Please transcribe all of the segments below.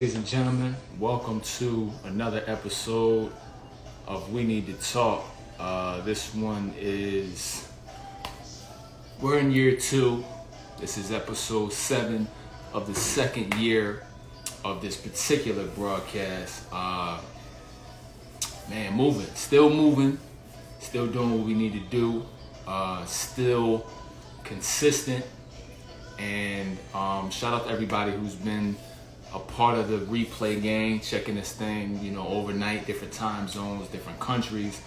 Ladies and gentlemen, welcome to another episode of We Need to Talk. This one is, we're in year 2. This is episode 7 of the second year of this particular broadcast. Still moving, still doing what we need to do, still consistent. And shout out to everybody who's been a part of the replay game, checking this thing, overnight, different time zones, different countries.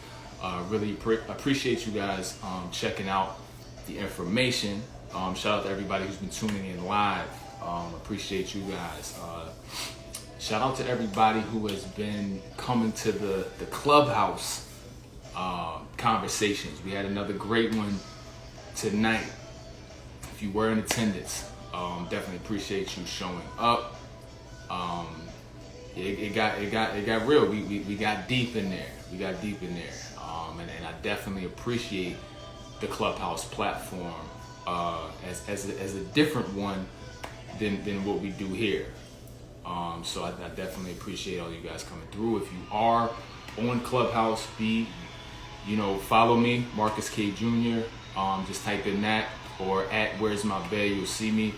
Really appreciate you guys checking out the information. Shout out to everybody who's been tuning in live. Appreciate you guys. Shout out to everybody who has been coming to the clubhouse conversations. We had another great one tonight. If you were in attendance, definitely appreciate you showing up. It got real. We got deep in there. And I definitely appreciate the Clubhouse platform as a different one than what we do here. So I definitely appreciate all you guys coming through. If you are on Clubhouse, follow me, Marcus Cade Jr. Just type in that or at Where's My Bed. You'll see me.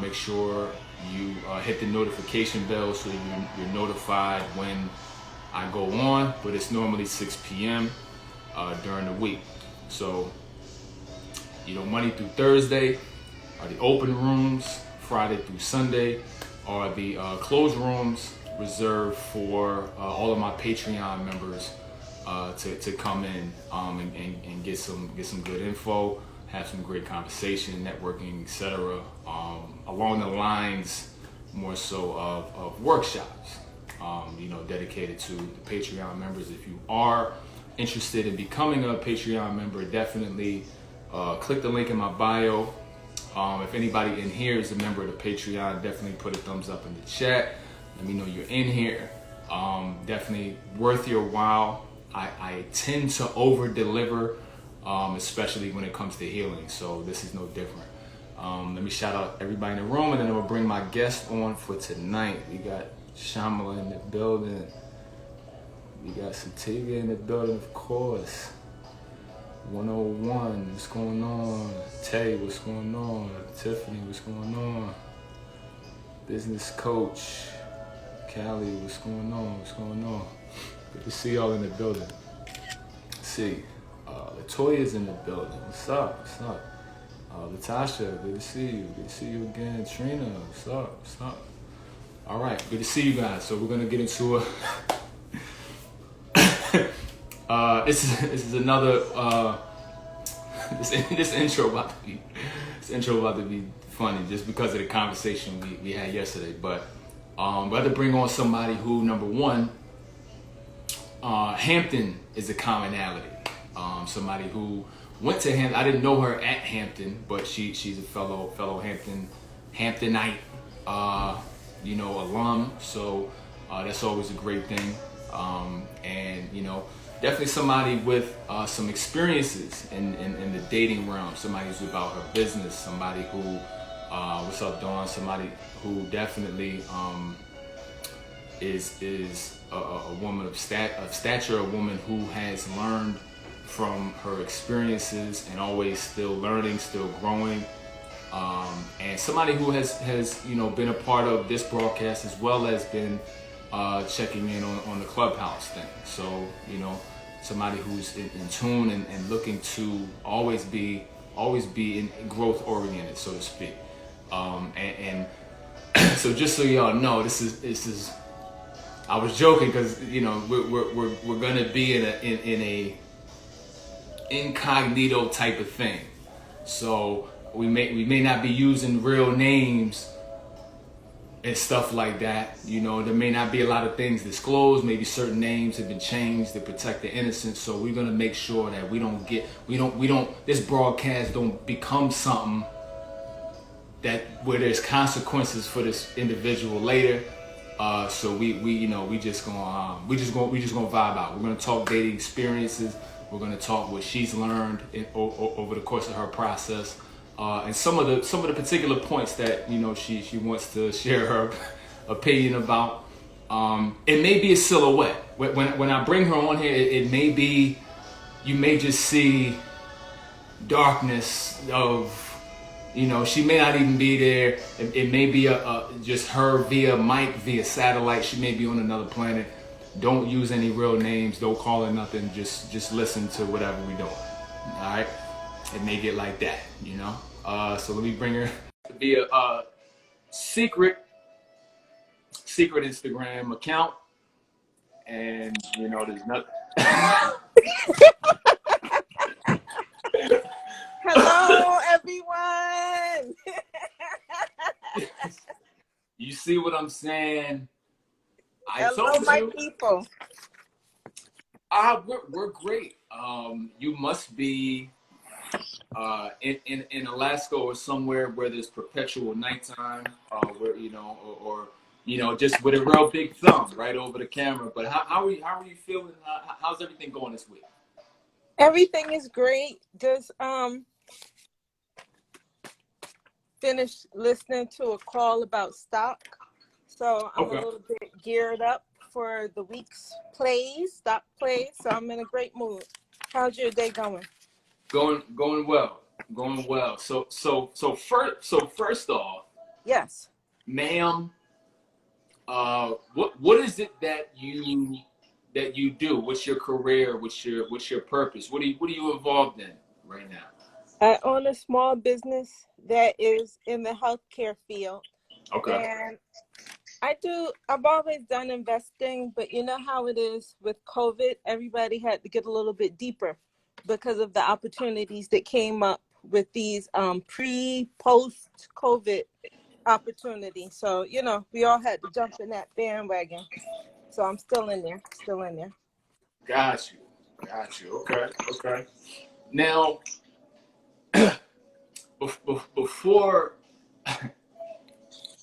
Make sure you hit the notification bell so you're notified when I go on, but it's normally 6 p.m. During the week. So, Monday through Thursday are the open rooms. Friday through Sunday are the closed rooms reserved for all of my Patreon members to come in and get some good info, have some great conversation, networking, etc. Along the lines more so of workshops, dedicated to the Patreon members. If you are interested in becoming a Patreon member, definitely click the link in my bio. If anybody in here is a member of the Patreon, definitely put a thumbs up in the chat. Let me know you're in here. Definitely worth your while. I tend to over deliver, especially when it comes to healing. So this is no different. Let me shout out everybody in the room, and then I'm gonna bring my guest on for tonight. We got Shamala in the building. We got Sativa in the building, of course. 101, what's going on? Tay, what's going on? Tiffany, what's going on? Business coach, Callie, what's going on? Good to see y'all in the building. Let's see, Latoya's in the building. What's up? Latasha, good to see you. Good to see you again. Trina, what's up? All right, good to see you guys. So we're gonna get into this is another this intro about to be funny just because of the conversation we had yesterday. But rather bring on somebody who, number one, Hampton is a commonality. Somebody who went to Hampton. I didn't know her at Hampton, but she's a fellow Hamptonite, alum. So that's always a great thing. And definitely somebody with some experiences in the dating realm. Somebody who's about her business. Somebody who, what's up, Dawn? Somebody who definitely is a woman of stature, a woman who has learned from her experiences and always still learning, still growing, and somebody who has been a part of this broadcast as well as been checking in on the Clubhouse thing. So somebody who's in tune and looking to always be in growth oriented, so to speak. And so just so y'all know, this is I was joking because we're gonna be in a incognito type of thing. So we may not be using real names and stuff like that. There may not be a lot of things disclosed. Maybe certain names have been changed to protect the innocent. So we're gonna make sure that this broadcast don't become something where there's consequences for this individual later. So we just gonna vibe out. We're gonna talk dating experiences. We're gonna talk what she's learned over the course of her process. And some of the particular points that she wants to share opinion about. It may be a silhouette. When I bring her on here, it may be, you may just see darkness of, she may not even be there. It may be just her via mic, via satellite. She may be on another planet. Don't use any real names. Don't call her nothing. Just listen to whatever we doing. All right. It may get like that, So let me bring her via secret Instagram account, and there's nothing. Hello, everyone. You see what I'm saying? Hello, my people. We're great. You must be in Alaska or somewhere where there's perpetual nighttime, where or just with a real big thumb right over the camera. But how are you feeling? How's everything going this week? Everything is great. Just finished listening to a call about stock, so I'm a little bit geared up for the week's stock plays. So I'm in a great mood. How's your day going? Going well. Going well. So first off, yes, ma'am, what is it that you do? What's your career? What's your purpose? What are you involved in right now? I own a small business that is in the healthcare field. Okay. And I've always done investing, but you know how it is with COVID, everybody had to get a little bit deeper because of the opportunities that came up with these post COVID opportunities. So, we all had to jump in that bandwagon. So I'm still in there. Got you. Okay. Now, before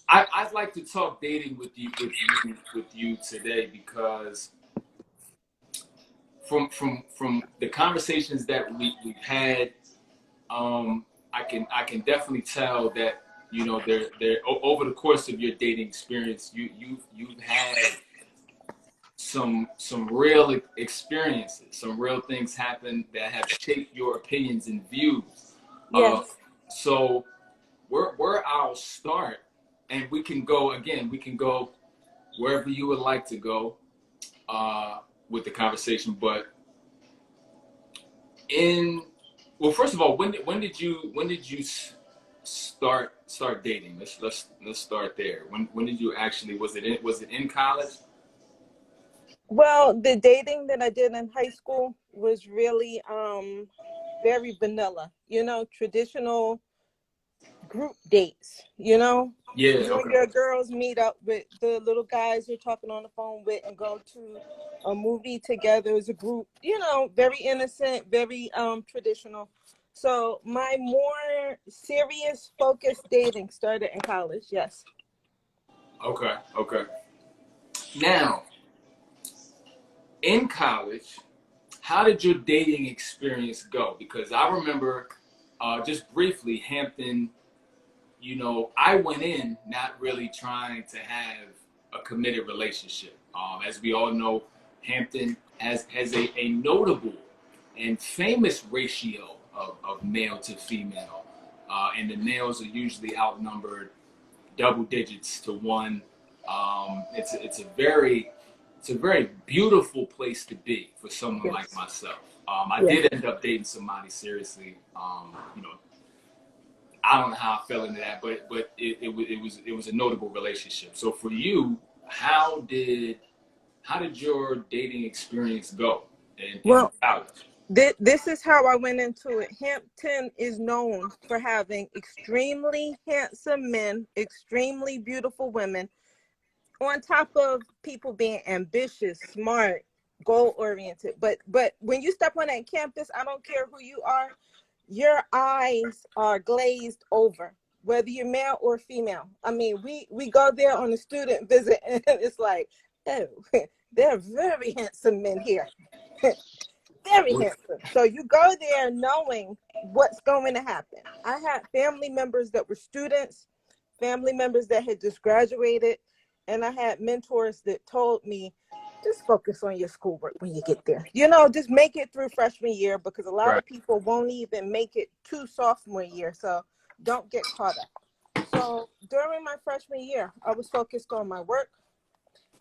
I'd like to talk dating with you today, because from the conversations that we've had, I can definitely tell that there over the course of your dating experience, you've had some real experiences, some real things happen that have shaped your opinions and views. Yes. So where I'll start, and we can go wherever you would like to go with the conversation. But first of all, when did you start dating? Let's start there. When did you actually, was it in college? Well, the dating that I did in high school was really very vanilla, traditional group dates, Yeah. You Okay. and your girls meet up with the little guys you're talking on the phone with and go to a movie together as a group, very innocent, very traditional. So my more serious focused dating started in college. Yes. Okay. Now, in college, how did your dating experience go? Because I remember, just briefly, Hampton, I went in not really trying to have a committed relationship. As we all know, Hampton has a notable and famous ratio of male to female. And the males are usually outnumbered double digits to one. It's a very beautiful place to be for someone Yes. like myself. I did end up dating somebody seriously. I don't know how I fell into that, but it was a notable relationship. So for you, how did your dating experience go in college? This is how I went into it. Hampton is known for having extremely handsome men, extremely beautiful women, on top of people being ambitious, smart, goal-oriented. But when you step on that campus, I don't care who you are, your eyes are glazed over, whether you're male or female. I mean, we go there on a student visit, and it's like, oh, they're very handsome men here. Very handsome. So you go there knowing what's going to happen. I had family members that were students, family members that had just graduated, and I had mentors that told me, just focus on your schoolwork when you get there. You know, just make it through freshman year, because a lot Right. of people won't even make it to sophomore year. So don't get caught up. So during my freshman year, I was focused on my work.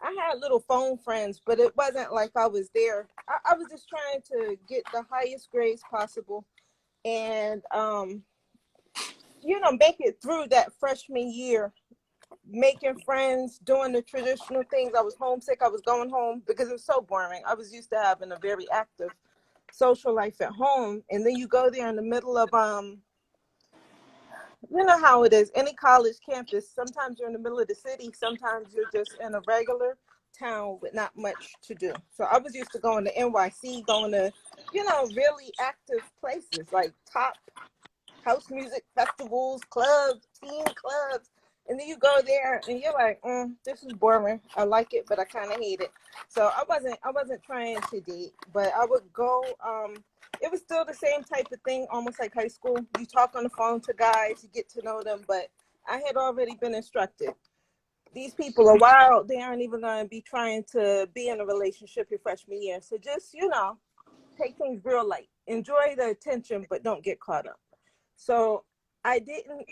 I had little phone friends, but it wasn't like I was there. I was just trying to get the highest grades possible, and make it through that freshman year, making friends, doing the traditional things. I was homesick. I was going home because it was so boring. I was used to having a very active social life at home, and then you go there in the middle of you know how it is, any college campus. Sometimes you're in the middle of the city, sometimes you're just in a regular town with not much to do. So I was used to going to NYC, going to, really active places like top house music festivals, clubs, teen clubs. And then you go there and you're like, this is boring. I like it, but I kind of hate it. So I wasn't trying to date, but I would go. It was still the same type of thing, almost like high school. You talk on the phone to guys, you get to know them, but I had already been instructed. These people are wild. They aren't even going to be trying to be in a relationship your freshman year. So just, take things real light. Enjoy the attention, but don't get caught up. So I didn't,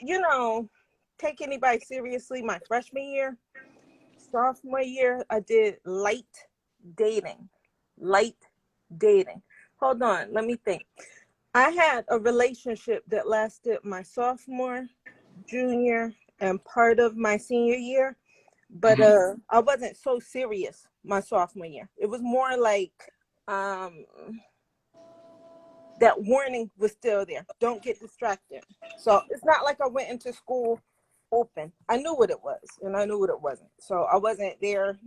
take anybody seriously my freshman year. Sophomore year, I did light dating. Light dating. Hold on, let me think. I had a relationship that lasted my sophomore, junior, and part of my senior year, but I wasn't so serious my sophomore year. It was more like that warning was still there. Don't get distracted. So it's not like I went into school open. I knew what it was and I knew what it wasn't. So I wasn't there,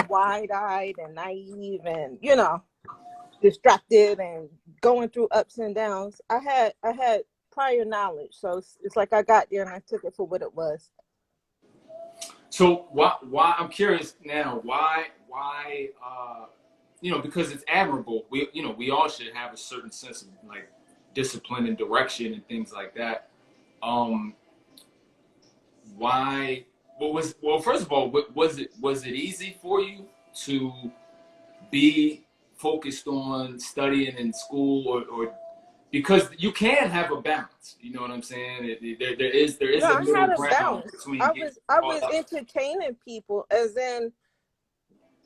wide-eyed and naive and, distracted and going through ups and downs. I had prior knowledge. So it's like I got there and I took it for what it was. So why I'm curious now, because it's admirable. We all should have a certain sense of like discipline and direction and things like that. Why? First of all, was it easy for you to be focused on studying in school, or because you can have a balance? You know what I'm saying? There is No, a I middle had a ground balance. between I getting was I caught was up. entertaining people, as in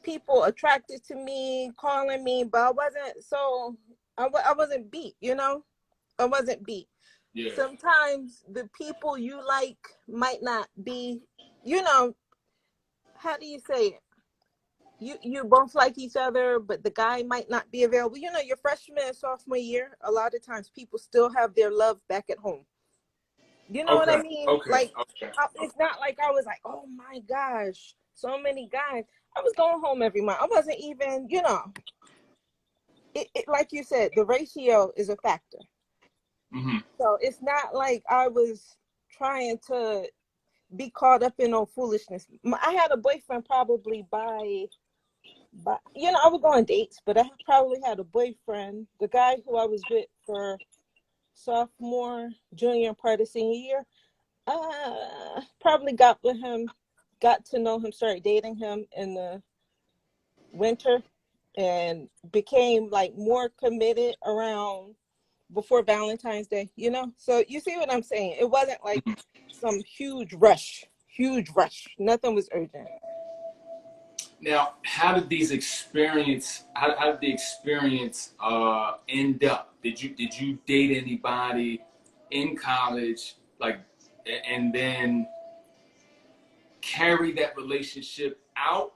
people attracted to me, calling me, but I wasn't so I wasn't beat, I wasn't beat. Yeah. Sometimes the people you like might not be, how do you say it? You both like each other, but the guy might not be available. Your freshman and sophomore year, a lot of times people still have their love back at home. You know what I Okay. mean? Okay. Like, Okay. it's not like I was like, oh my gosh, so many guys. I was going home every month. I wasn't even, like you said, the ratio is a factor. Mm-hmm. So it's not like I was trying to be caught up in no foolishness. I had a boyfriend probably by I would go on dates, but I probably had a boyfriend, the guy who I was with for sophomore, junior, and part of senior year. Probably got to know him, started dating him in the winter, and became like more committed around before Valentine's Day, So you see what I'm saying? It wasn't like some huge rush. Nothing was urgent. Now, how did the experience end up? Did you date anybody in college, like, and then carry that relationship out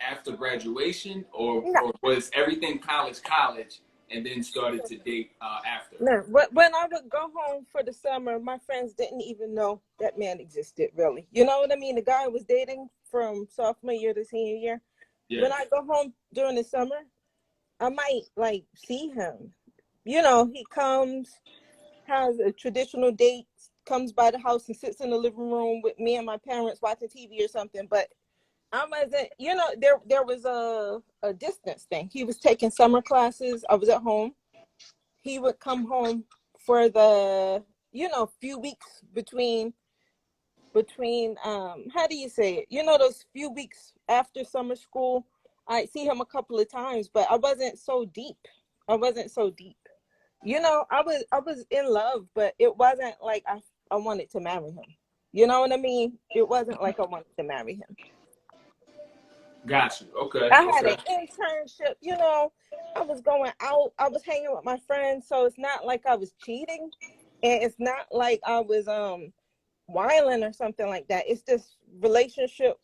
after graduation, or No, was everything college, and then started to date after? no. When I would go home for the summer, my friends didn't even know that man existed, really. You know what I mean? The guy I was dating from sophomore year to senior year. Yeah. When I go home during the summer, I might like see him. He comes, has a traditional date, comes by the house and sits in the living room with me and my parents watching TV or something. But I wasn't, there was a distance thing. He was taking summer classes. I was at home. He would come home for the, few weeks between between how do you say it? You know, those few weeks after summer school, I see him a couple of times, but I wasn't so deep. I wasn't so deep. You know, I was in love, but it wasn't like I wanted to marry him. You know what I mean? It wasn't like I wanted to marry him. Got you. Okay. I had Okay. an internship, you know, I was going out, I was hanging with my friends, so it's not like I was cheating, and it's not like I was wilding or something like that. It's just relationship.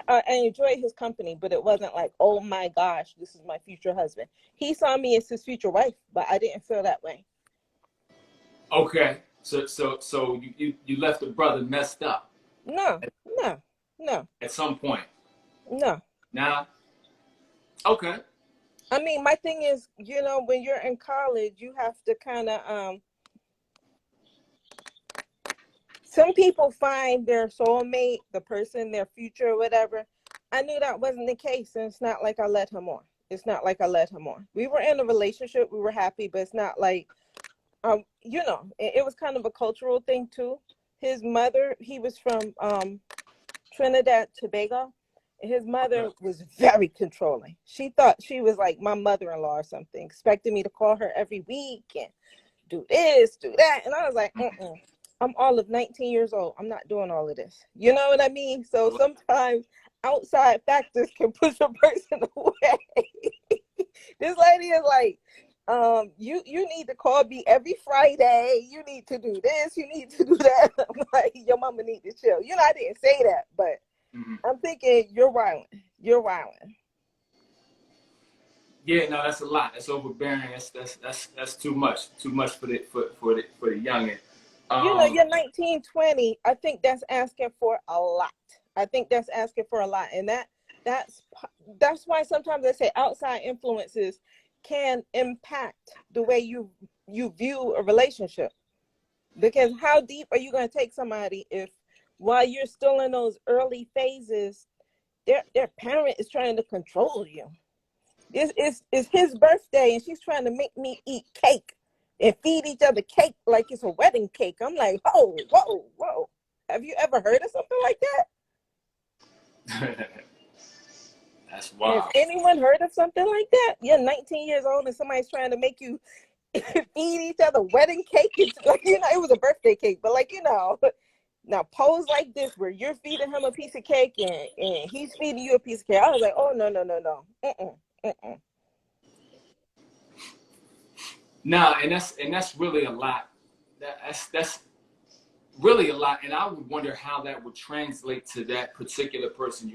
I enjoyed his company, but it wasn't like, oh my gosh, this is my future husband. He saw me as his future wife, but I didn't feel that way. Okay. So you left the brother messed up No, no, no, at some point. no. Now, okay. I mean, my thing is, you know, when you're in college, you have to kind of some people find their soulmate, the person, their future, whatever. I knew that wasn't the case, and it's not like I led him on. It's not like I led him on. We were in a relationship, we were happy, but it's not like, you know, it was kind of a cultural thing too. His mother, he was from Trinidad, Tobago. And his Okay. mother was very controlling. She thought she was like my mother-in-law or something, expecting me to call her every week and do this, do that. And I was like, mm-mm. I'm all of 19 years old. I'm not doing all of this. You know what I mean? So sometimes outside factors can push a person away. This lady is like, you need to call me every Friday. You need to do this. You need to do that. I'm like, your mama need to chill. You know, I didn't say that, but Mm-hmm. I'm thinking you're wilding. You're wilding. Yeah, no, that's a lot. That's overbearing. That's too much. Too much for the youngin. You know, Um, you're 19, 20. I think that's asking for a lot. I think that's asking for a lot, and that's that's why sometimes I say outside influences can impact the way you view a relationship. Because how deep are you going to take somebody if, while you're still in those early phases, their parent is trying to control you? It's his birthday and she's trying to make me eat cake and feed each other cake like it's a wedding cake. I'm like, whoa, whoa, whoa. Have you ever heard of something like that? that's Has wild. anyone heard of something like that? You're 19 years old and somebody's trying to make you feed each other wedding cake. It's like, you know, it was a birthday cake, but like, you know, now pose like this where you're feeding him a piece of cake and he's feeding you a piece of cake. I was like, oh, no, no, no, no. Mm-mm, mm-mm. No, and that's really a lot. That's really a lot, and I would wonder how that would translate to that particular person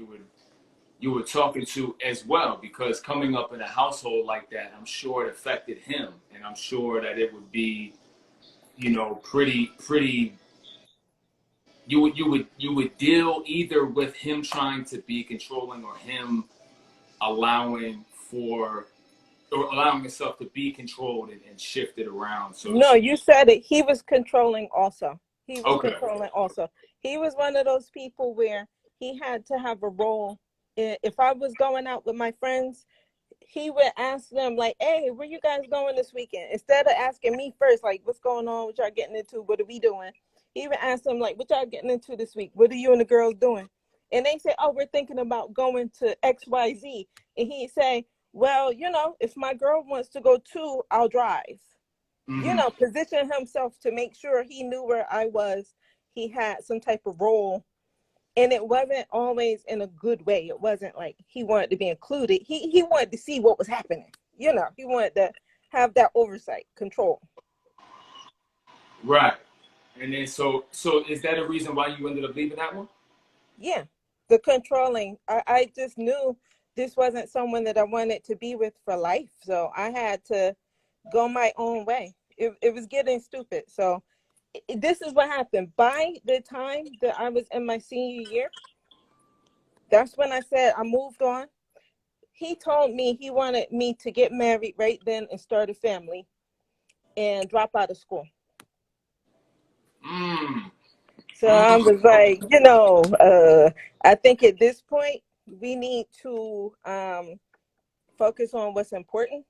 you were talking to as well, because coming up in a household like that, I'm sure it affected him, and I'm sure that it would be, pretty. You would deal either with him trying to be controlling or him allowing for or allowing himself to be controlled and shifted around, so to No, speak. you said it. He was controlling also. He was Okay. controlling also. He was one of those people where he had to have a role. If I was going out with my friends, he would ask them like, "Hey, where you guys going this weekend?" Instead of asking me first, like, "What's going on? What y'all getting into? What are we doing?" He would ask them like, "What y'all getting into this week? What are you and the girls doing?" And they say, "Oh, we're thinking about going to XYZ." And he'd say, "Well, you know, if my girl wants to go too, I'll drive." You Hmm. know, position himself to make sure he knew where I was. He had some type of role. And it wasn't always in a good way. It wasn't like he wanted to be included. He wanted to see what was happening. You know, he wanted to have that oversight, control. Right. And then so is that a reason why you ended up leaving that one? Yeah. The controlling. I just knew this wasn't someone that I wanted to be with for life. So I had to go my own way. It was getting stupid. So this is what happened. By the time that I was in my senior year, that's when I said I moved on. He told me he wanted me to get married right then and start a family and drop out of school. Mm. So I Mm. was like, I think at this point we need to focus on what's important.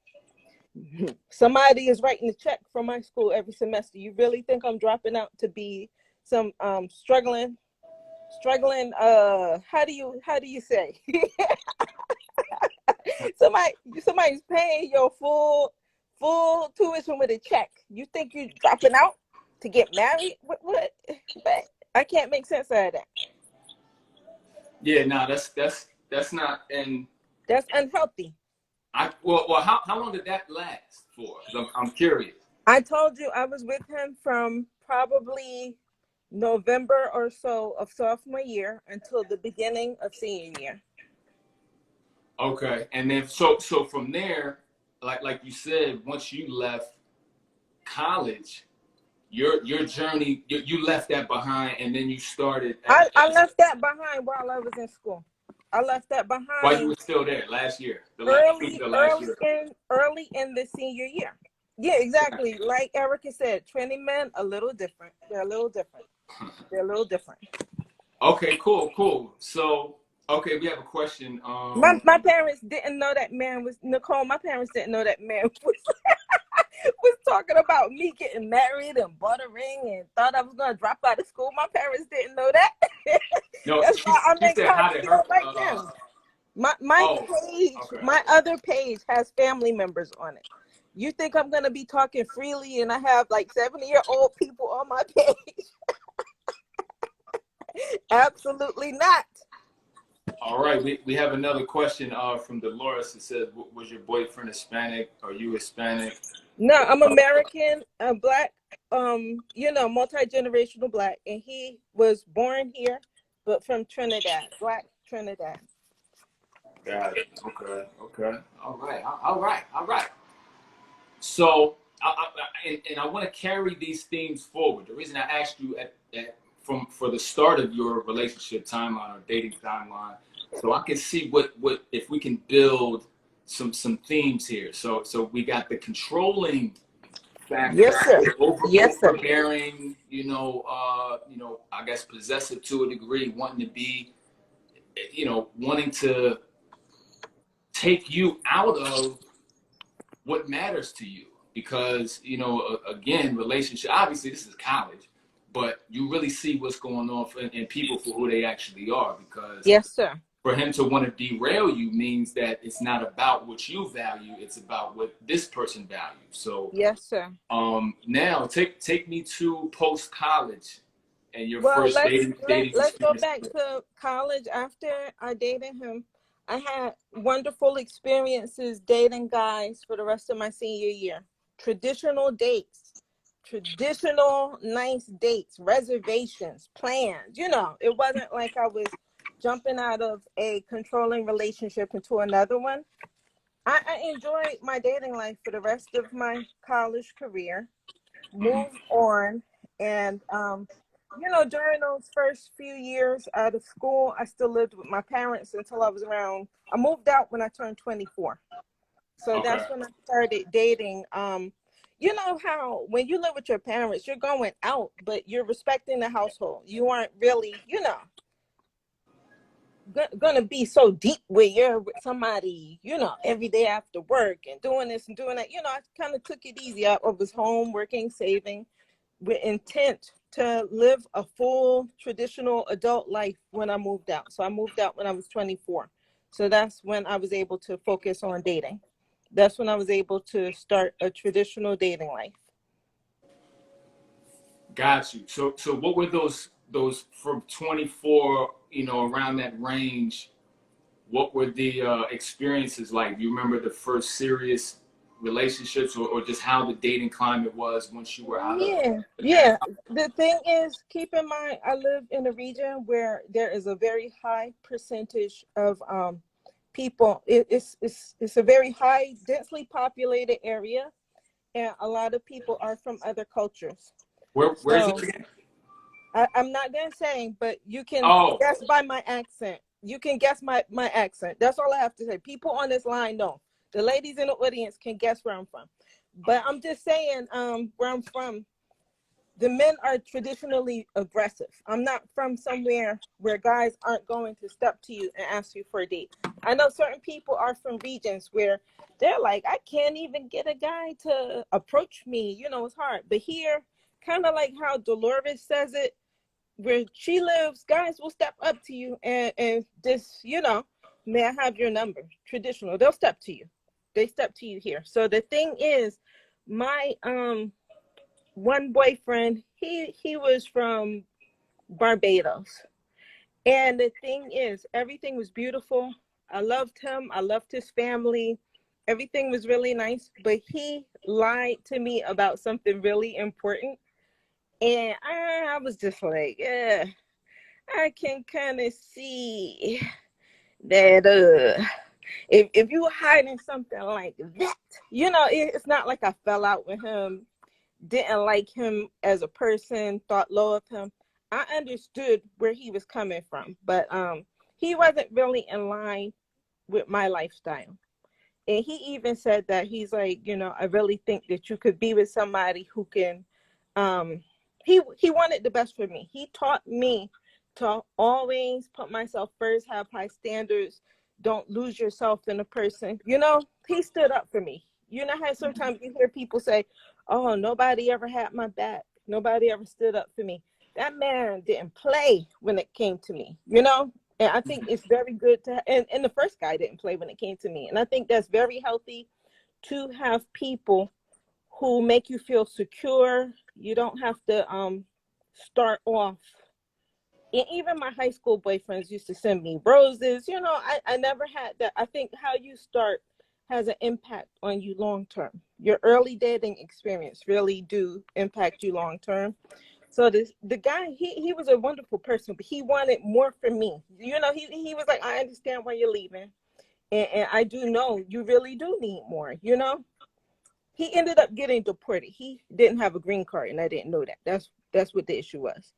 Somebody is writing a check for my school every semester. You really think I'm dropping out to be some struggling how do you say somebody's paying your full tuition with a check. You think you dropping out to get married? What? I can't make sense out of that. Yeah, no, that's not. And That's unhealthy. Well, how long did that last for? Because I'm curious. I told you I was with him from probably November or so of sophomore year until the beginning of senior year. Okay, and then so from there, like you said, once you left college, your journey, you left that behind, and then you started. I left that behind while I was in school. I left that While you behind were still there last year, the last year. early in the senior year. Yeah, exactly. Like Erica said, 20 men a little different. They're a little different. They're a little different. Okay, cool. So, okay, we have a question. My parents didn't know that man was Nicole. My parents didn't know that man was talking about me getting married and bought a ring and thought I was gonna drop out of school. My parents didn't know that. No, That's why I'm in how did her? like them. My other page has family members on it. You think I'm gonna be talking freely and I have like 70-year-old people on my page? Absolutely not. All right, we have another question from Dolores. It says, "Was your boyfriend Hispanic? Are you Hispanic?" No, I'm American, black, multi-generational black, and he was born here, but from Trinidad, black Trinidad. Got it. Okay. All right. So, I want to carry these themes forward. The reason I asked you for the start of your relationship timeline or dating timeline, so I can see what if we can build some themes here. So we got the controlling factor, Yes, sir. Yes, sir. overbearing, I guess possessive to a degree, wanting to be, wanting to take you out of what matters to you. Because, again, relationship, obviously this is college, but you really see what's going on in people for who they actually are. Because yes, sir. For him to want to derail you means that it's not about what you value, it's about what this person values. So yes, sir. Now take me to post college and your Well, first dating let's go experience. back to college. After I dated him, I had wonderful experiences dating guys for the rest of my senior year. Traditional dates, traditional nice dates, reservations, plans. It wasn't like I was jumping out of a controlling relationship into another one. I enjoyed my dating life for the rest of my college career, moved on, and during those first few years out of school, I still lived with my parents until I moved out when I turned 24. So that's when I started dating. You know how when you live with your parents, you're going out, but you're respecting the household. You aren't really, gonna be so deep where you're with somebody, every day after work and doing this and doing that. I kind of took it easy. I was home working, saving, with intent to live a full traditional adult life when I moved out. So I moved out when I was 24. So that's when I was able to focus on dating. That's when I was able to start a traditional dating life. Got you. So what were those from 24, around that range? What were the experiences like? Do you remember the first serious relationships, or just how the dating climate was once you were out of? Yeah. The thing is, keep in mind, I live in a region where there is a very high percentage of people. It's a very high, densely populated area, and a lot of people are from other cultures. Where's it again? I'm not gonna say, but you can guess by my accent. You can guess my accent. That's all I have to say. People on this line know. The ladies in the audience can guess where I'm from. But I'm just saying, where I'm from, the men are traditionally aggressive. I'm not from somewhere where guys aren't going to step to you and ask you for a date. I know certain people are from regions where they're like, I can't even get a guy to approach me. It's hard. But here, kind of like how Dolores says it, where she lives, guys will step up to you and just, may I have your number? Traditional. They'll step to you. They step to you here. So the thing is, my one boyfriend, he was from Barbados. And the thing is, everything was beautiful. I loved him. I loved his family. Everything was really nice, but he lied to me about something really important. And I was just like, yeah, I can kind of see that if you hiding something like that, it's not like I fell out with him, didn't like him as a person, thought low of him. I understood where he was coming from, but he wasn't really in line with my lifestyle. And he even said that he's like, I really think that you could be with somebody who can he wanted the best for me. He taught me to always put myself first, have high standards, don't lose yourself in a person. He stood up for me. You know how sometimes you hear people say, oh, nobody ever had my back. Nobody ever stood up for me. That man didn't play when it came to me, And I think it's very good and the first guy didn't play when it came to me. And I think that's very healthy to have people who make you feel secure. You don't have to start off. And even my high school boyfriends used to send me roses. I never had that. I think how you start has an impact on you long term. Your early dating experience really do impact you long term. So the guy, he was a wonderful person, but he wanted more from me. He was like, I understand why you're leaving. And I do know you really do need more, He ended up getting deported. He didn't have a green card, and I didn't know that. That's what the issue was.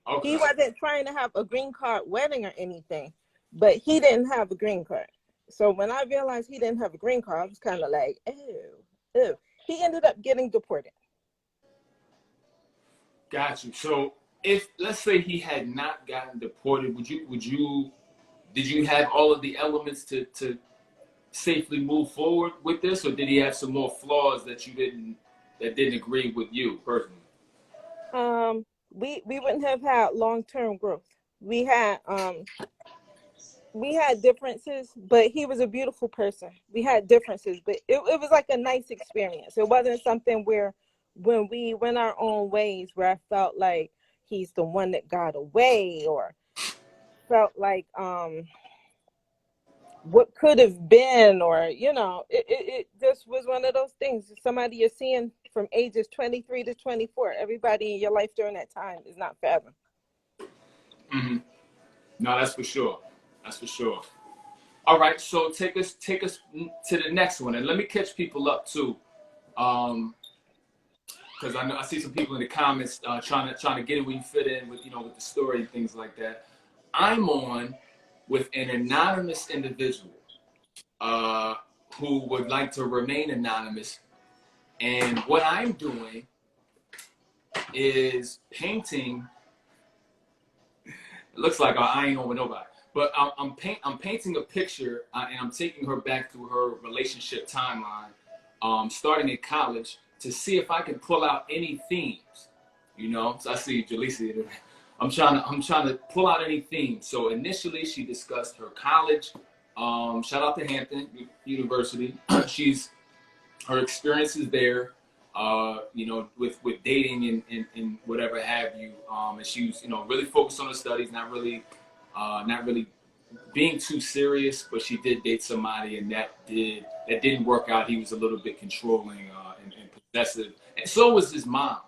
Okay. He wasn't trying to have a green card wedding or anything, but he didn't have a green card. So when I realized he didn't have a green card, I was kind of like, ew, ew. He ended up getting deported. Got you. So if let's say he had not gotten deported, did you have all of the elements to safely move forward with this, or did he have some more flaws that didn't agree with you personally? We wouldn't have had long-term growth. We had differences, but he was a beautiful person. We had differences, but it was like a nice experience. It wasn't something where when we went our own ways where I felt like he's the one that got away, or felt like what could have been, or it just was one of those things. Somebody you're seeing from ages 23 to 24. Everybody in your life during that time is not fathom. Mm-hmm. No, that's for sure. That's for sure. All right, so take us to the next one, and let me catch people up too, because I know I see some people in the comments trying to get it where you fit in with with the story and things like that. I'm on with an anonymous individual who would like to remain anonymous, and what I'm doing is painting. It looks like I ain't on with nobody. But I'm painting a picture, and I'm taking her back through her relationship timeline, starting in college, to see if I can pull out any themes. So I see Jaleesa. I'm trying to pull out any themes. So initially, she discussed her college. Shout out to Hampton University. Her experiences there. With dating and whatever have you. And she was really focused on her studies, not really being too serious, but she did date somebody, and that didn't work out. He was a little bit controlling and possessive, and so was his mom.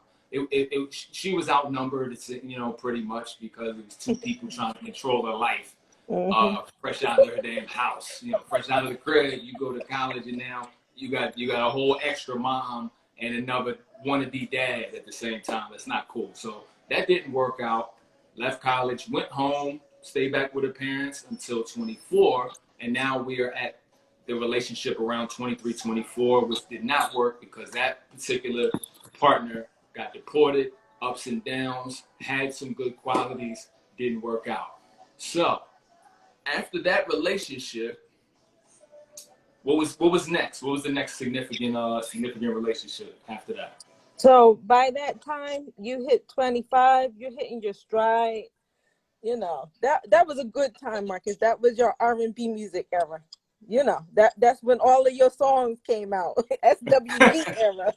She was outnumbered, pretty much, because it was two people trying to control her life. Mm-hmm. Fresh out of her damn house, fresh out of the crib. You go to college, and now you got a whole extra mom and another wannabe dad at the same time. That's not cool. So that didn't work out. Left college, went home, stayed back with her parents until 24, and now we are at the relationship around 23, 24, which did not work because that particular partner got deported, ups and downs, had some good qualities, didn't work out. So after that relationship, what was next? What was the next significant relationship after that? So by that time you hit 25, you're hitting your stride. You know, that was a good time, Marcus. That was your R&B music era. You know, that's when all of your songs came out. SWV era.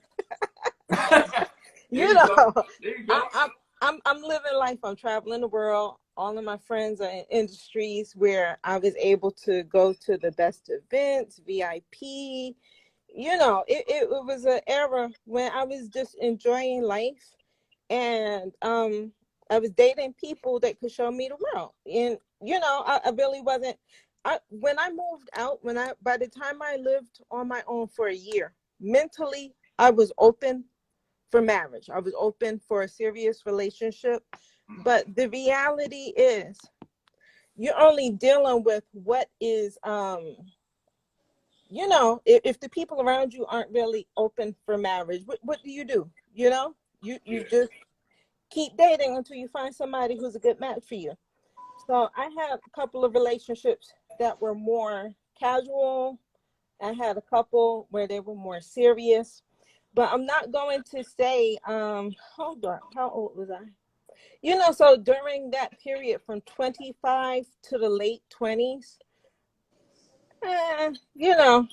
There You you go. know, There you I'm go. I'm I'm living life. I'm traveling the world. All of my friends are in industries where I was able to go to the best events, VIP. You know, it was an era when I was just enjoying life, and I was dating people that could show me the world. And you know, I really wasn't. When I moved out, by the time I lived on my own for a year, mentally I was open for marriage. I was open for a serious relationship. But the reality is you're only dealing with what is you know, if the people around you aren't really open for marriage, what do? You know, you Yeah. just keep dating until you find somebody who's a good match for you. So I had a couple of relationships that were more casual. I had a couple where they were more serious. But I'm not going to say, hold on, how old was I? You know, so during that period from 25 to the late 20s, you know,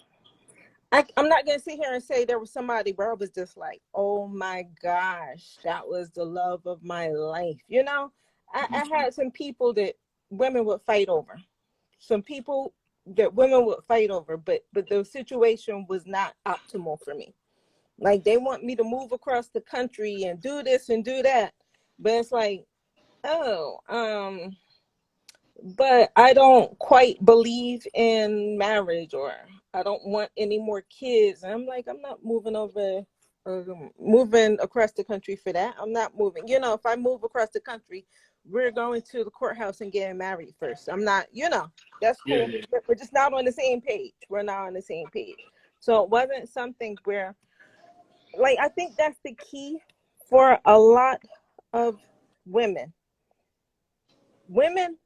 I'm not going to sit here and say there was somebody where I was just like, oh my gosh, that was the love of my life. You know, I had some people that women would fight over, some people that women would fight over, but the situation was not optimal for me. Like they want me to move across the country and do this and do that. But it's like, oh, but I don't quite believe in marriage, or I don't want any more kids. And I'm like, I'm not moving over, moving across the country for that. I'm not moving. You know, if I move across the country, we're going to the courthouse and getting married first. I'm not, you know, that's Yeah, cool. yeah. We're just not on the same page. We're not on the same page. So it wasn't something where, like, I think that's the key for a lot of women. Women,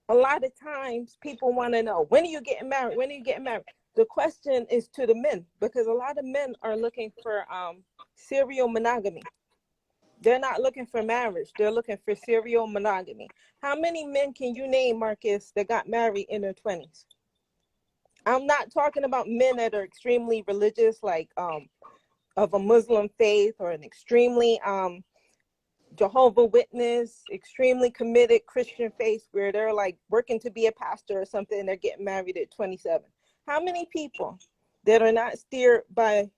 a lot of times people want to know, when are you getting married? When are you getting married? The question is to the men, because a lot of men are looking for serial monogamy. They're not looking for marriage. They're looking for serial monogamy. How many men can you name, Marcus, that got married in their 20s? I'm not talking about men that are extremely religious, like of a Muslim faith, or an extremely Jehovah Witness, extremely committed Christian faith where they're like working to be a pastor or something, and they're getting married at 27. How many people that are not steered by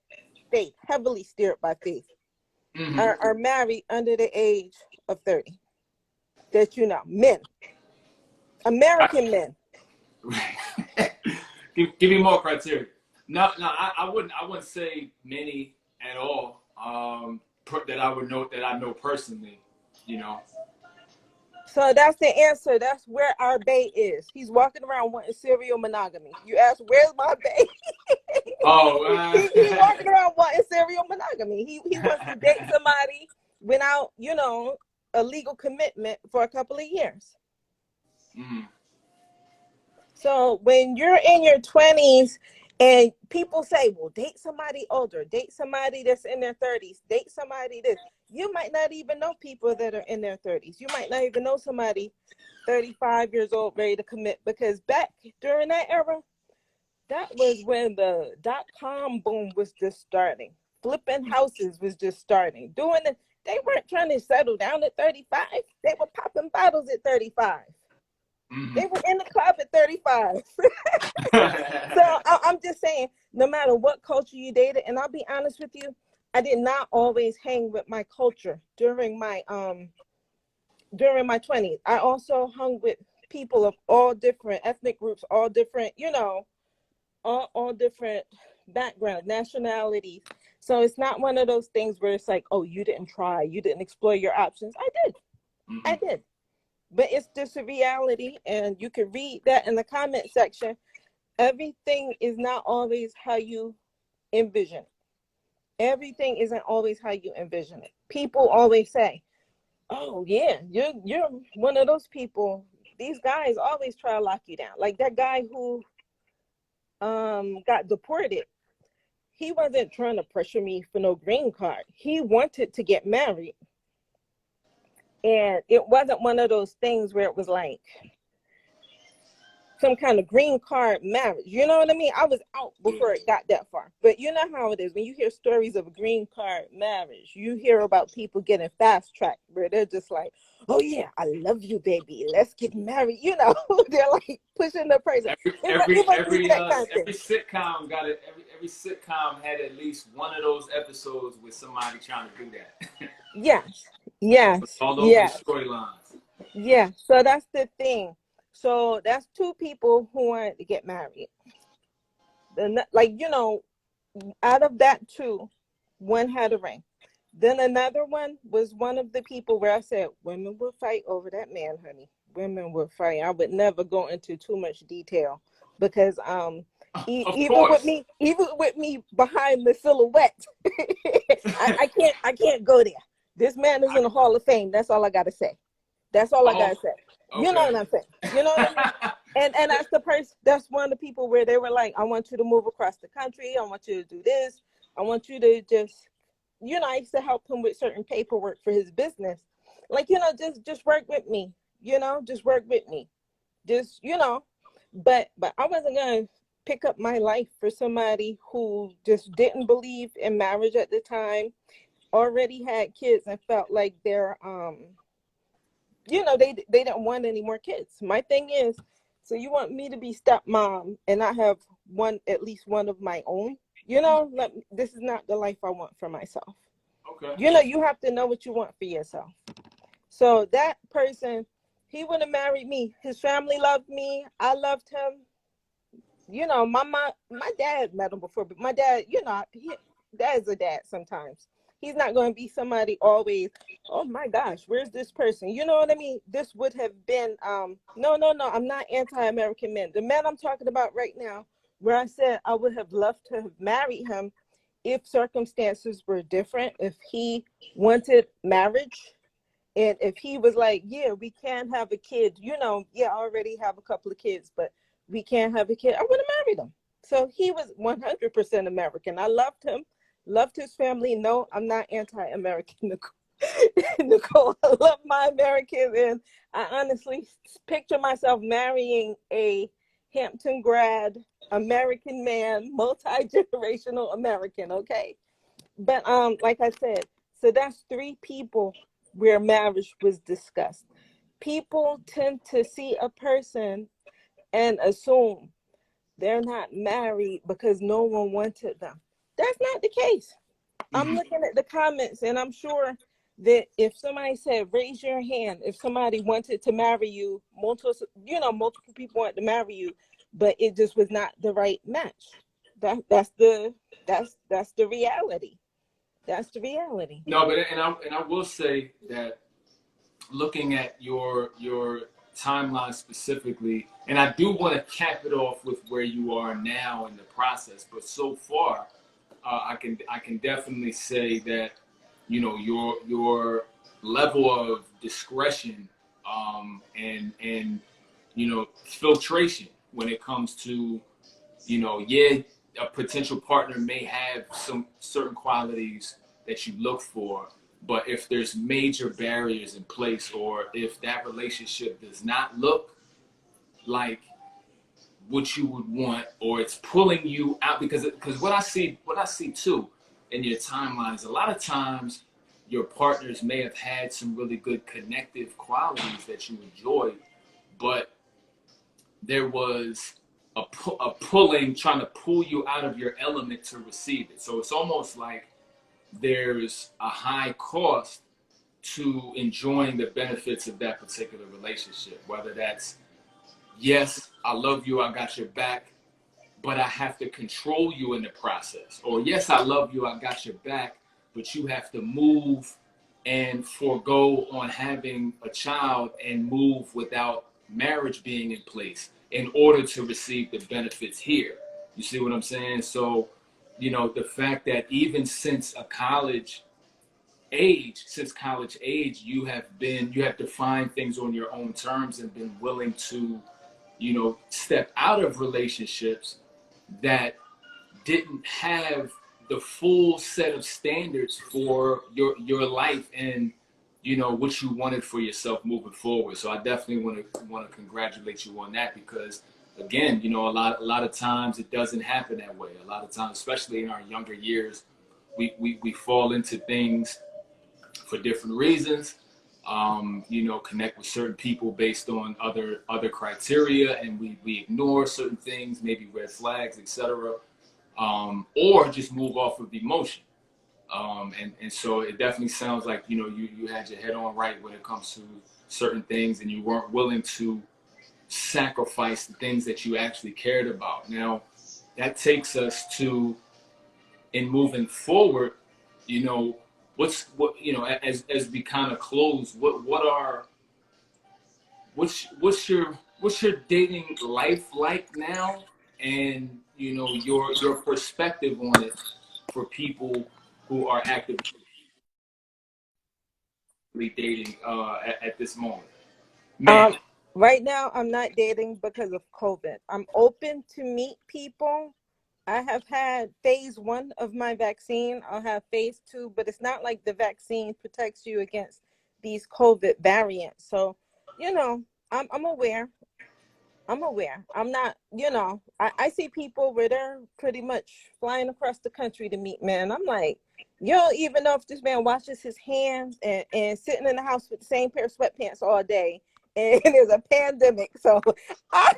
faith, heavily steered by faith, Mm-hmm. are married under the age of 30? That you know, men, American men. Give me more criteria. No, no, I wouldn't say many at all. That I would know, that I know personally. You know. So that's the answer. That's where our bae is. He's walking around wanting serial monogamy. You ask, where's my bae? Oh. He walking around wanting serial monogamy. He wants to date somebody without, you know, a legal commitment for a couple of years. Mm. So when you're in your 20s and people say, well, date somebody older, date somebody that's in their 30s, date somebody this, you might not even know people that are in their 30s. You might not even know somebody 35 years old ready to commit, because back during that era, that was when the .com boom was just starting. Flipping houses was just starting. They weren't trying to settle down at 35. They were popping bottles at 35. Mm-hmm. They were in the club at 35. So I'm just saying, no matter what culture you dated, and I'll be honest with you, I did not always hang with my culture during my 20s. I also hung with people of all different ethnic groups, all different, you know, all different backgrounds, nationalities. So it's not one of those things where it's like, oh, you didn't try, you didn't explore your options. Mm-hmm. I did. But it's just a reality, and you can read that in the comment section. Everything is not always how you envision it. Everything isn't always how you envision it. People always say, oh yeah, you're one of those people. These guys always try to lock you down. Like that guy who got deported. he wasn't trying to pressure me for no green card. He wanted to get married. And it wasn't one of those things where it was like some kind of green card marriage. You know what I mean? I was out before it got that far. But you know how it is. When you hear stories of a green card marriage, you hear about people getting fast tracked where they're just like, oh yeah, I love you, baby. Let's get married. You know, they're like pushing the person. Every sitcom got it. Every sitcom had at least one of those episodes with somebody trying to do that. Yes. All over the storylines. Yeah. So that's the thing. So that's two people who wanted to get married. Like, you know, out of that two, one had a ring. Then another one was one of the people where I said, women will fight over that man, honey. Women will fight. I would never go into too much detail because even with me behind the silhouette, I can't go there. This man is in the Hall of Fame. That's all I gotta say. That's all I gotta say. You know what I'm saying? You know what I mean? And that's the person. That's one of the people where they were like, I want you to move across the country. I want you to do this. I want you to just, you know, I used to help him with certain paperwork for his business. Like, you know, just work with me. You know, just work with me. Just, you know, but I wasn't gonna pick up my life for somebody who just didn't believe in marriage at the time, already had kids and felt like they're you know, they didn't want any more kids. My thing is, so you want me to be stepmom and I have at least one of my own? You know, this is not the life I want for myself. Okay. You know, you have to know what you want for yourself. So that person, he would have married me. His family loved me. I loved him. You know, my dad met him before, but my dad, you know, dad's a dad sometimes. He's not going to be somebody always, oh my gosh, where's this person? You know what I mean? This would have been, no, I'm not anti-American men. The man I'm talking about right now, where I said I would have loved to have married him if circumstances were different, if he wanted marriage, and if he was like, yeah, we can have a kid, you know, yeah, I already have a couple of kids, but we can't have a kid, I would have married him. So he was 100% American. I loved him. Loved his family. No, I'm not anti-American, Nicole. Nicole, I love my Americans, and I honestly picture myself marrying a Hampton grad American man, multi-generational American, okay? But like I said, so that's three people where marriage was discussed. People tend to see a person and assume they're not married because no one wanted them. That's not the case. I'm looking at the comments and I'm sure that if somebody said, raise your hand, if somebody wanted to marry you, multiple people wanted to marry you, but it just was not the right match. That's the reality. That's the reality. No, but I will say that looking at your timeline specifically, and I do want to cap it off with where you are now in the process. But so far, I can definitely say that, you know, your level of discretion and you know, filtration when it comes to, you know, yeah, a potential partner may have some certain qualities that you look for, but if there's major barriers in place, or if that relationship does not look like what you would want, or it's pulling you out, because what I see too in your timelines, a lot of times your partners may have had some really good connective qualities that you enjoyed, but there was a pulling, trying to pull you out of your element to receive it. So it's almost like there's a high cost to enjoying the benefits of that particular relationship. Whether that's, yes, I love you, I got your back, but I have to control you in the process. Or yes, I love you, I got your back, but you have to move and forego on having a child and move without marriage being in place in order to receive the benefits here. You see what I'm saying? So, you know, the fact that even since college age, you have defined things on your own terms and been willing to, you know, step out of relationships that didn't have the full set of standards for your life and what you wanted for yourself moving forward. So I definitely want to congratulate you on that, because again, a lot of times it doesn't happen that way. A lot of times, especially in our younger years, we fall into things for different reasons. Connect with certain people based on other criteria, and we ignore certain things, maybe red flags, etc., or just move off of emotion. And so it definitely sounds like you had your head on right when it comes to certain things, and you weren't willing to sacrifice the things that you actually cared about. Now, that takes us to, in moving forward, you know, as we kind of close, what's your dating life like now, and your perspective on it for people who are actively dating at this moment, man. Um, right now, I'm not dating because of COVID. I'm open to meet people. I have had phase 1 of my vaccine. I'll have phase 2, but it's not like the vaccine protects you against these COVID variants. So, you know, I'm aware. I'm aware. I'm not, I see people where they're pretty much flying across the country to meet men. I'm like, you don't even know if this man washes his hands and sitting in the house with the same pair of sweatpants all day. And there's a pandemic. So, I,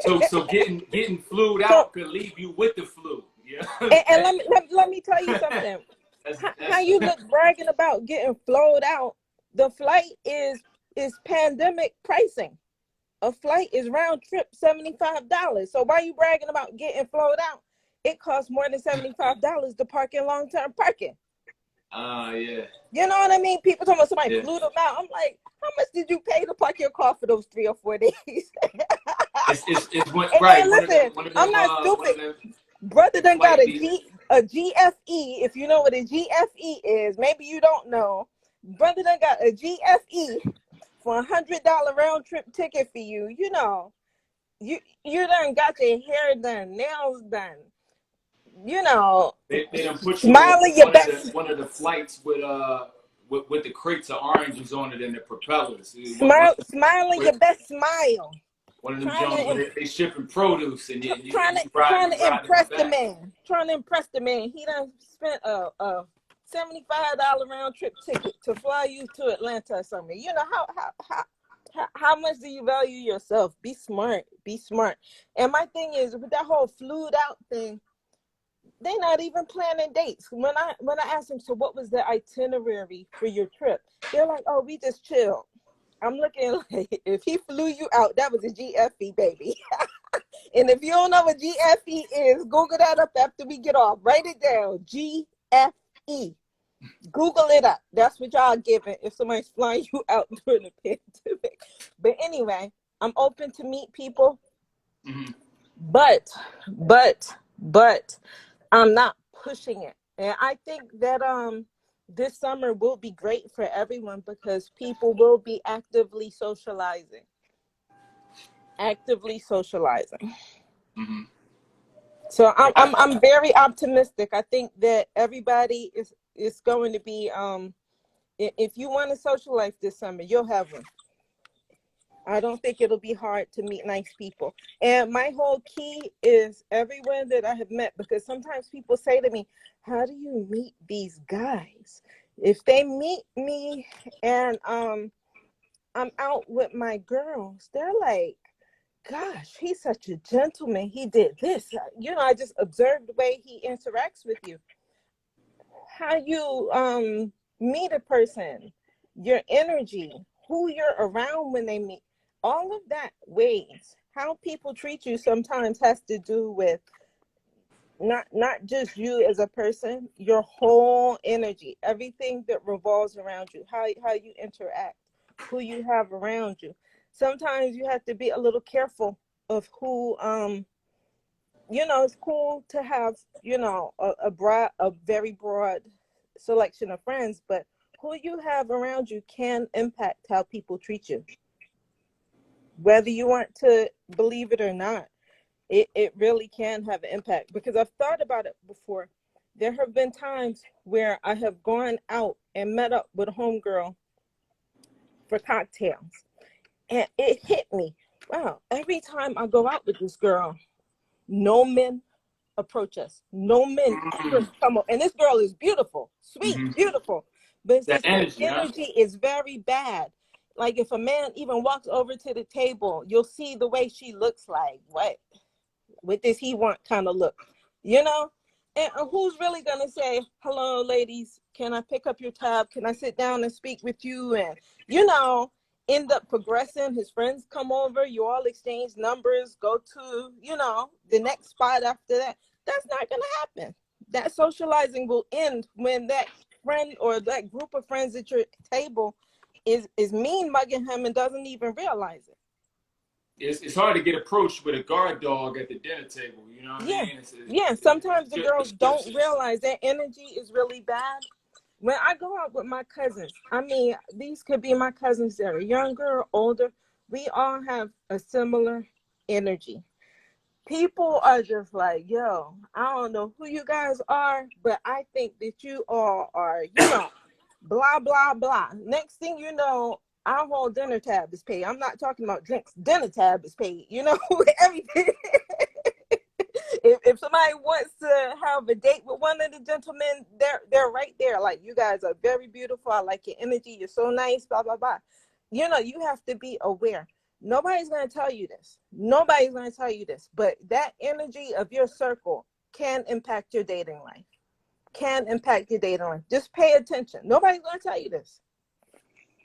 So getting flued so out could leave you with the flu. Yeah. and let me tell you something. How That's you look bragging about getting flowed out? The flight is pandemic pricing. A flight is round trip $75. So why are you bragging about getting flowed out? It costs more than $75 to park in long-term parking. Yeah. You know what I mean? People talking about somebody Yeah. flew them out. I'm like, how much did you pay to park your car for those 3 or 4 days? It's one, And right. then listen, I'm not One of stupid. them Brother done got flight a be. GFE. If you know what a GFE is, maybe you don't know. Brother done got a GFE for $100 round trip ticket for you. You done got your hair done, nails done. You know, They done put you on smiling your best, one of the flights with the crates of oranges on it and the propellers. smiling One, your best smile. one of them Trying Jones to where they shipping produce, and trying to you ride trying to in the impress the back. man. Trying to impress the man. He done spent a $75 round trip ticket to fly you to Atlanta or something. You know how much do you value yourself? Be smart. Be smart. And my thing is with that whole flued out thing, they not even planning dates. When I asked them, so what was the itinerary for your trip? They're like, oh, we just chilled. I'm looking like, if he flew you out, that was a GFE, baby. And if you don't know what GFE is, Google that up after we get off. Write it down. GFE. Google it up. That's what y'all giving if somebody's flying you out during the pandemic. But anyway, I'm open to meet people, Mm-hmm. but I'm not pushing it. And I think that this summer will be great for everyone because people will be actively socializing. Actively socializing. Mm-hmm. So I'm very optimistic. I think that everybody is going to be if you want a social life this summer, you'll have one. I don't think it'll be hard to meet nice people. And my whole key is everyone that I have met, because sometimes people say to me, how do you meet these guys? If they meet me and I'm out with my girls, they're like, gosh, he's such a gentleman. He did this. I just observed the way he interacts with you. How you meet a person, your energy, who you're around when they meet, all of that weighs. How people treat you sometimes has to do with not just you as a person, your whole energy, everything that revolves around you, how you interact, who you have around you. Sometimes you have to be a little careful of who it's cool to have, a very broad selection of friends, but who you have around you can impact how people treat you, whether you want to believe it or not. It really can have an impact, because I've thought about it before. There have been times where I have gone out and met up with a homegirl for cocktails, and it hit me. Wow, every time I go out with this girl, no men approach us. No men ever Mm, come up. And this girl is beautiful, sweet, hmm. beautiful. But it's That just the energy, huh? energy is very bad. Like if a man even walks over to the table, you'll see the way she looks like, what does he want kind of look, you know? And who's really gonna say, hello, ladies, can I pick up your tab? Can I sit down and speak with you? And end up progressing. His friends come over, you all exchange numbers, go to, the next spot after that. That's not gonna happen. That socializing will end when that friend or that group of friends at your table is mean mugging him and doesn't even realize it. It's hard to get approached with a guard dog at the dinner table. You know what I Yeah. mean? Yeah. Sometimes the girls It's don't just realize their energy is really bad. When I go out with my cousins, I mean, these could be my cousins that are younger or older. We all have a similar energy. People are just like, yo, I don't know who you guys are, but I think that you all are, blah, blah, blah. Next thing you know, our whole dinner tab is paid. I'm not talking about drinks. Dinner tab is paid, everything. If somebody wants to have a date with one of the gentlemen, they're right there. Like, you guys are very beautiful. I like your energy. You're so nice. Blah blah blah. You have to be aware. Nobody's going to tell you this. Nobody's going to tell you this. But that energy of your circle can impact your dating life. Can impact your dating life. Just pay attention. Nobody's going to tell you this.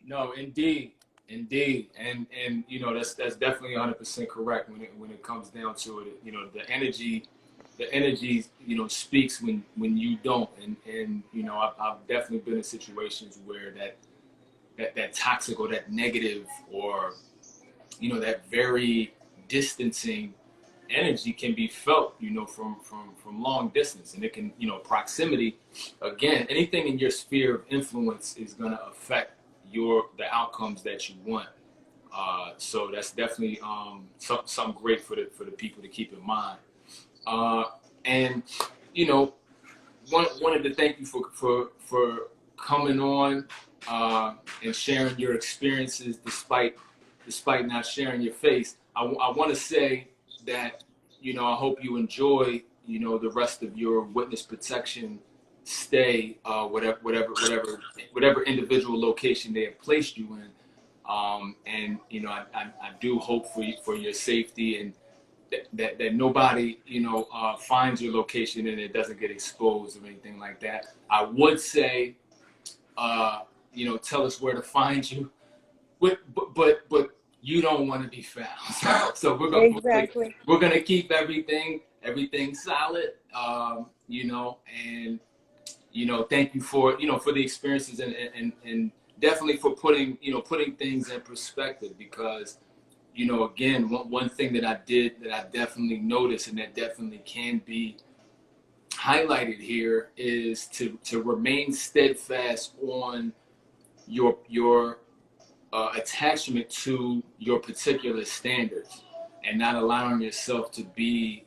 no, indeed, indeed, and that's definitely 100% correct when it comes down to it. The energy speaks when you don't, and I've definitely been in situations where that toxic or that negative or that very distancing energy can be felt, from long distance, and it can, proximity. Again, anything in your sphere of influence is going to affect the outcomes that you want. So that's definitely something great for the people to keep in mind. Uh, and you know, wanted to thank you for coming on and sharing your experiences despite not sharing your face. I want to say that I hope you enjoy the rest of your witness protection stay, whatever individual location they have placed you in. And I do hope for your safety, and that nobody finds your location and it doesn't get exposed or anything like that. I would say tell us where to find you, but you don't want to be found. So Exactly. we're gonna keep everything solid. And thank you for the experiences, and definitely for putting things in perspective, because again, one thing that I definitely noticed, and that definitely can be highlighted here, is to remain steadfast on your attachment to your particular standards, and not allowing yourself to be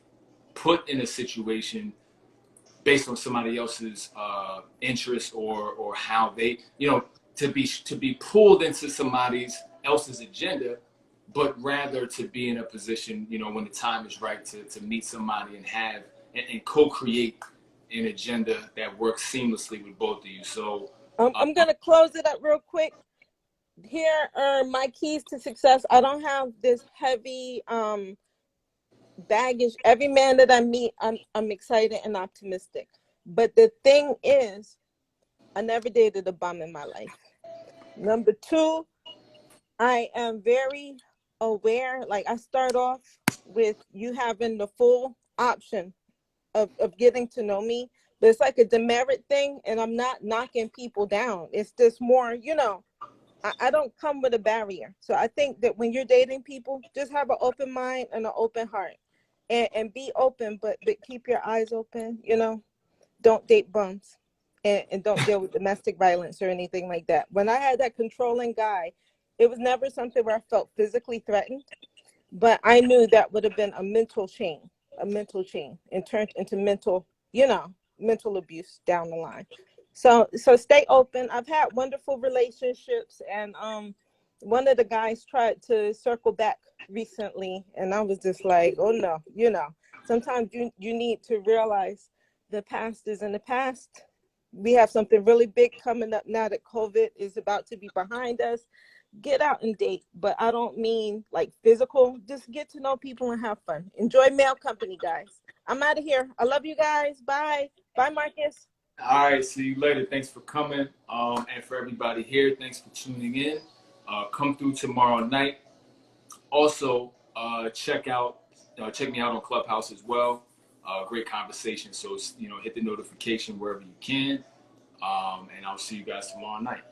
put in a situation based on somebody else's interest, or how they to be pulled into somebody else's agenda, but rather to be in a position when the time is right to meet somebody and have and co-create an agenda that works seamlessly with both of you. So I'm going to close it up real quick. Here are my keys to success. I don't have this heavy baggage. Every man that I meet, I'm excited and optimistic. But the thing is, I never dated a bum in my life. Number two, I am very aware. Like, I start off with you having the full option of getting to know me, but it's like a demerit thing, and I'm not knocking people down. It's just more, I don't come with a barrier. So I think that when you're dating people, just have an open mind and an open heart, and be open, but keep your eyes open. Don't date bums, and don't deal with domestic violence or anything like that. When I had that controlling guy, it was never something where I felt physically threatened. but I knew that would have been a mental chain, and turned into mental, mental abuse down the line. So stay open. I've had wonderful relationships, and one of the guys tried to circle back recently, and I was just like, oh no, sometimes you need to realize the past is in the past. We have something really big coming up now that COVID is about to be behind us. Get out and date, but I don't mean like physical. Just get to know people and have fun. Enjoy male company, guys. I'm out of here. I love you guys. Bye. Bye, Marcus. All right, see you later. Thanks for coming. And for everybody here, thanks for tuning in. Come through tomorrow night. Also, check me out on Clubhouse as well. Great conversation. So hit the notification wherever you can. And I'll see you guys tomorrow night.